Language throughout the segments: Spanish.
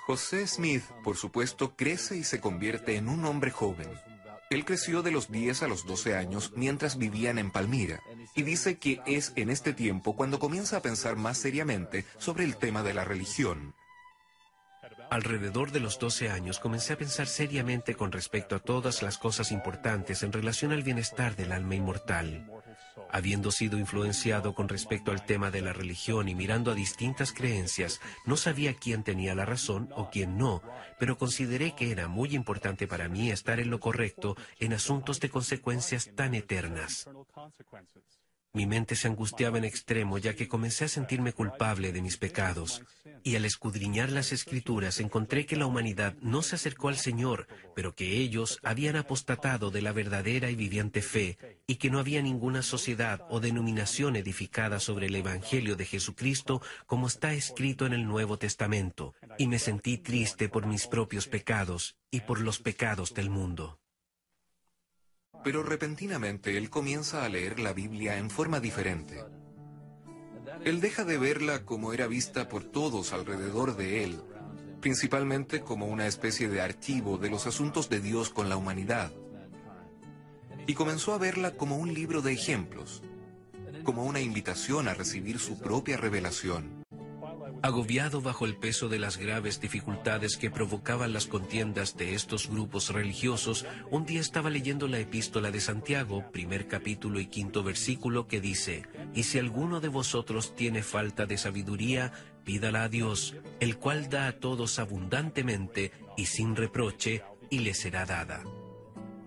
José Smith, por supuesto, crece y se convierte en un hombre joven. Él creció de los 10 a los 12 años mientras vivían en Palmira, y dice que es en este tiempo cuando comienza a pensar más seriamente sobre el tema de la religión. Alrededor de los 12 años comencé a pensar seriamente con respecto a todas las cosas importantes en relación al bienestar del alma inmortal. Habiendo sido influenciado con respecto al tema de la religión y mirando a distintas creencias, no sabía quién tenía la razón o quién no, pero consideré que era muy importante para mí estar en lo correcto en asuntos de consecuencias tan eternas. Mi mente se angustiaba en extremo ya que comencé a sentirme culpable de mis pecados. Y al escudriñar las Escrituras encontré que la humanidad no se acercó al Señor, pero que ellos habían apostatado de la verdadera y viviente fe, y que no había ninguna sociedad o denominación edificada sobre el Evangelio de Jesucristo como está escrito en el Nuevo Testamento. Y me sentí triste por mis propios pecados y por los pecados del mundo. Pero repentinamente él comienza a leer la Biblia en forma diferente. Él deja de verla como era vista por todos alrededor de él, principalmente como una especie de archivo de los asuntos de Dios con la humanidad. Y comenzó a verla como un libro de ejemplos, como una invitación a recibir su propia revelación. Agobiado bajo el peso de las graves dificultades que provocaban las contiendas de estos grupos religiosos, un día estaba leyendo la epístola de Santiago, primer capítulo y 5º versículo, que dice: «Y si alguno de vosotros tiene falta de sabiduría, pídala a Dios, el cual da a todos abundantemente y sin reproche, y le será dada».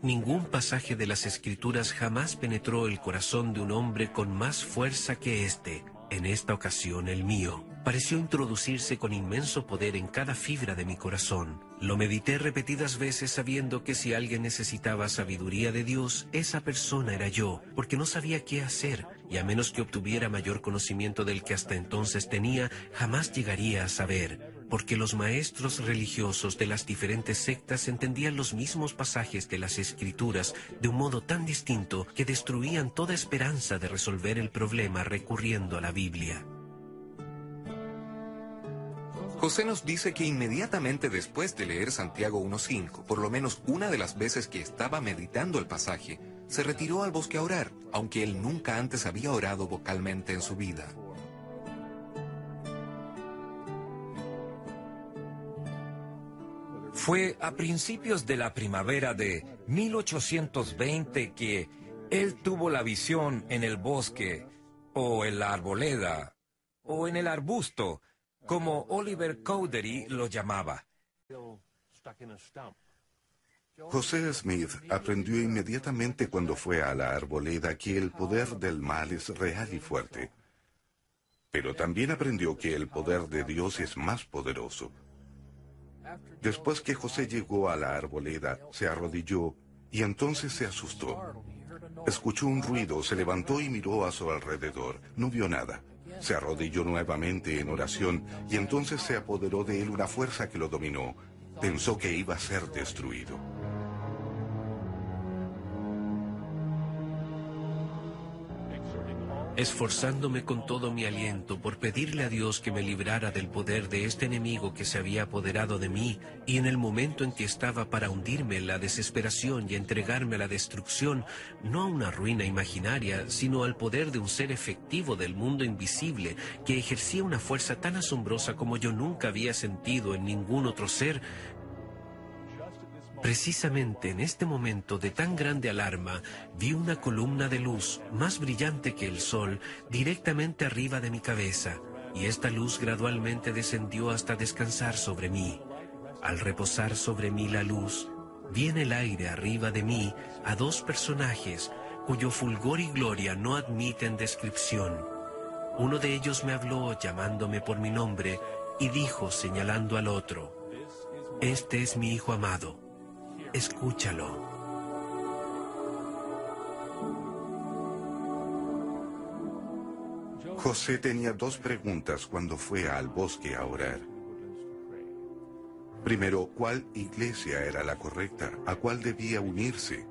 Ningún pasaje de las Escrituras jamás penetró el corazón de un hombre con más fuerza que este, en esta ocasión el mío. Pareció introducirse con inmenso poder en cada fibra de mi corazón. Lo medité repetidas veces sabiendo que si alguien necesitaba sabiduría de Dios, esa persona era yo, porque no sabía qué hacer, y a menos que obtuviera mayor conocimiento del que hasta entonces tenía, jamás llegaría a saber, porque los maestros religiosos de las diferentes sectas entendían los mismos pasajes de las Escrituras de un modo tan distinto que destruían toda esperanza de resolver el problema recurriendo a la Biblia. José nos dice que inmediatamente después de leer Santiago 1:5, por lo menos una de las veces que estaba meditando el pasaje, se retiró al bosque a orar, aunque él nunca antes había orado vocalmente en su vida. Fue a principios de la primavera de 1820 que él tuvo la visión en el bosque, o en la arboleda, o en el arbusto, como Oliver Cowdery lo llamaba. José Smith aprendió inmediatamente cuando fue a la arboleda que el poder del mal es real y fuerte. Pero también aprendió que el poder de Dios es más poderoso. Después que José llegó a la arboleda, se arrodilló y entonces se asustó. Escuchó un ruido, se levantó y miró a su alrededor. No vio nada. Se arrodilló nuevamente en oración y entonces se apoderó de él una fuerza que lo dominó. Pensó que iba a ser destruido. Esforzándome con todo mi aliento por pedirle a Dios que me librara del poder de este enemigo que se había apoderado de mí, y en el momento en que estaba para hundirme en la desesperación y entregarme a la destrucción, no a una ruina imaginaria, sino al poder de un ser efectivo del mundo invisible, que ejercía una fuerza tan asombrosa como yo nunca había sentido en ningún otro ser. Precisamente en este momento de tan grande alarma, vi una columna de luz, más brillante que el sol, directamente arriba de mi cabeza, y esta luz gradualmente descendió hasta descansar sobre mí. Al reposar sobre mí la luz, vi en el aire arriba de mí a dos personajes, cuyo fulgor y gloria no admiten descripción. Uno de ellos me habló llamándome por mi nombre, y dijo señalando al otro: «Este es mi Hijo amado. Escúchalo». José tenía dos preguntas cuando fue al bosque a orar. Primero, ¿cuál iglesia era la correcta? ¿A cuál debía unirse?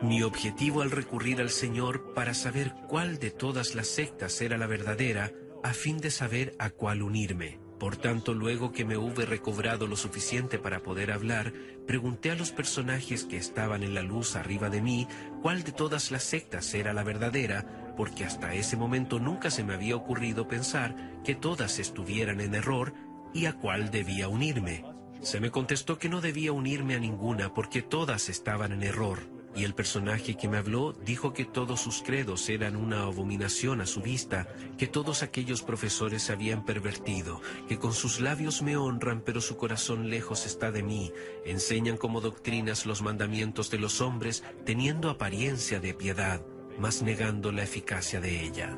Mi objetivo al recurrir al Señor para saber cuál de todas las sectas era la verdadera, a fin de saber a cuál unirme. Por tanto, luego que me hube recobrado lo suficiente para poder hablar, pregunté a los personajes que estaban en la luz arriba de mí cuál de todas las sectas era la verdadera, porque hasta ese momento nunca se me había ocurrido pensar que todas estuvieran en error y a cuál debía unirme. Se me contestó que no debía unirme a ninguna porque todas estaban en error. Y el personaje que me habló dijo que todos sus credos eran una abominación a su vista, que todos aquellos profesores se habían pervertido, que con sus labios me honran pero su corazón lejos está de mí, enseñan como doctrinas los mandamientos de los hombres teniendo apariencia de piedad, mas negando la eficacia de ella.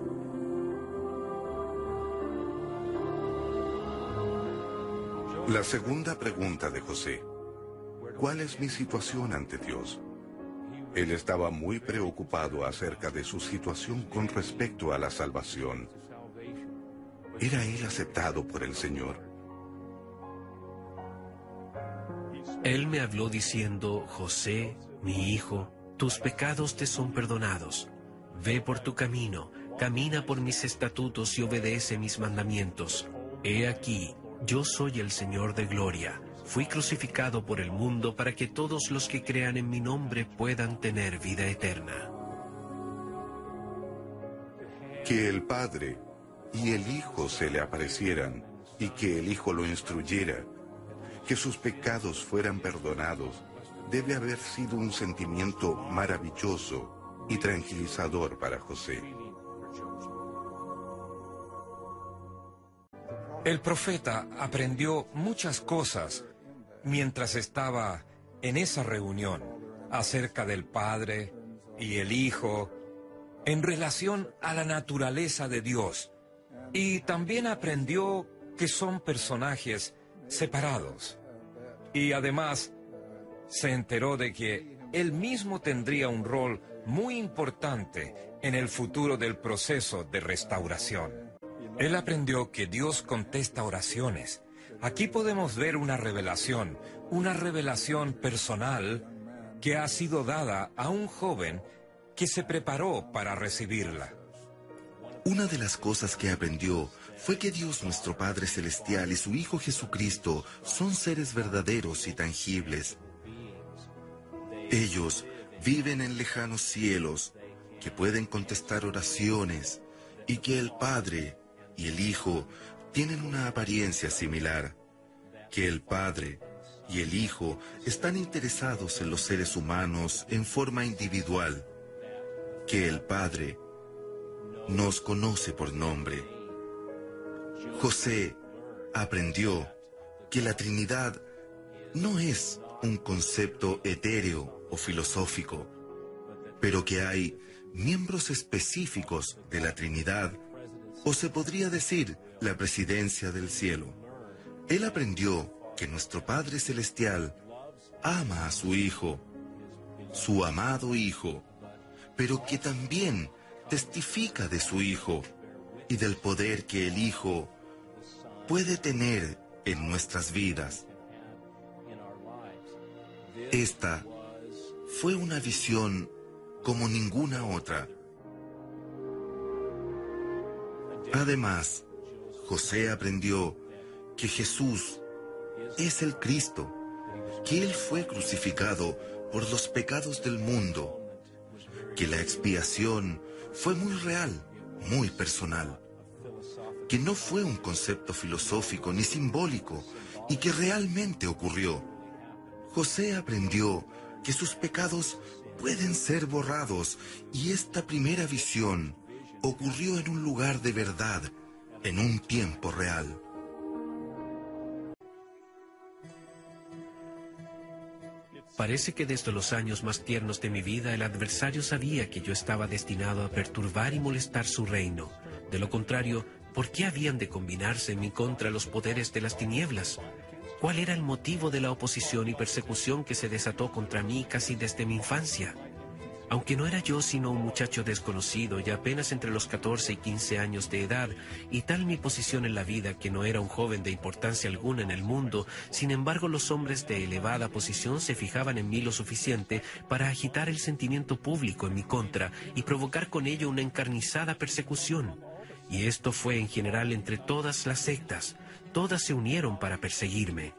La segunda pregunta de José: ¿cuál es mi situación ante Dios? Él estaba muy preocupado acerca de su situación con respecto a la salvación. ¿Era él aceptado por el Señor? Él me habló diciendo: José, mi hijo, tus pecados te son perdonados. Ve por tu camino, camina por mis estatutos y obedece mis mandamientos. He aquí, yo soy el Señor de gloria. Fui crucificado por el mundo para que todos los que crean en mi nombre puedan tener vida eterna. Que el Padre y el Hijo se le aparecieran y que el Hijo lo instruyera, que sus pecados fueran perdonados, debe haber sido un sentimiento maravilloso y tranquilizador para José. El profeta aprendió muchas cosas mientras estaba en esa reunión acerca del Padre y el Hijo en relación a la naturaleza de Dios, y también aprendió que son personajes separados, y además se enteró de que él mismo tendría un rol muy importante en el futuro del proceso de restauración. Él aprendió que Dios contesta oraciones. Aquí podemos ver una revelación personal que ha sido dada a un joven que se preparó para recibirla. Una de las cosas que aprendió fue que Dios nuestro Padre Celestial y su Hijo Jesucristo son seres verdaderos y tangibles. Ellos viven en lejanos cielos, que pueden contestar oraciones, y que el Padre y el Hijo tienen una apariencia similar, que el Padre y el Hijo están interesados en los seres humanos en forma individual, que el Padre nos conoce por nombre. José aprendió que la Trinidad no es un concepto etéreo o filosófico, pero que hay miembros específicos de la Trinidad, o se podría decir la presidencia del cielo. Él aprendió que nuestro Padre Celestial ama a su Hijo, su amado Hijo, pero que también testifica de su Hijo y del poder que el Hijo puede tener en nuestras vidas. Esta fue una visión como ninguna otra. Además, José aprendió que Jesús es el Cristo, que Él fue crucificado por los pecados del mundo, que la expiación fue muy real, muy personal, que no fue un concepto filosófico ni simbólico y que realmente ocurrió. José aprendió que sus pecados pueden ser borrados y esta primera visión ocurrió en un lugar de verdad, en un tiempo real. Parece que desde los años más tiernos de mi vida el adversario sabía que yo estaba destinado a perturbar y molestar su reino. De lo contrario, ¿por qué habían de combinarse en mi contra los poderes de las tinieblas? ¿Cuál era el motivo de la oposición y persecución que se desató contra mí casi desde mi infancia? Aunque no era yo sino un muchacho desconocido y apenas entre los 14 y 15 años de edad, y tal mi posición en la vida que no era un joven de importancia alguna en el mundo, sin embargo los hombres de elevada posición se fijaban en mí lo suficiente para agitar el sentimiento público en mi contra y provocar con ello una encarnizada persecución. Y esto fue en general entre todas las sectas. todas se unieron para perseguirme.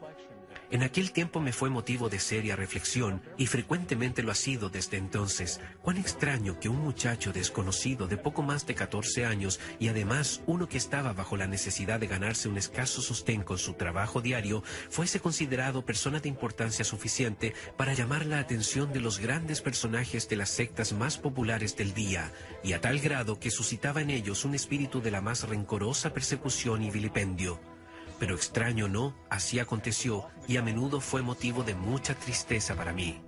En aquel tiempo me fue motivo de seria reflexión, y frecuentemente lo ha sido desde entonces. Cuán extraño que un muchacho desconocido de poco más de 14 años, y además uno que estaba bajo la necesidad de ganarse un escaso sostén con su trabajo diario, fuese considerado persona de importancia suficiente para llamar la atención de los grandes personajes de las sectas más populares del día, y a tal grado que suscitaba en ellos un espíritu de la más rencorosa persecución y vilipendio. Pero extraño no, así aconteció, y a menudo fue motivo de mucha tristeza para mí.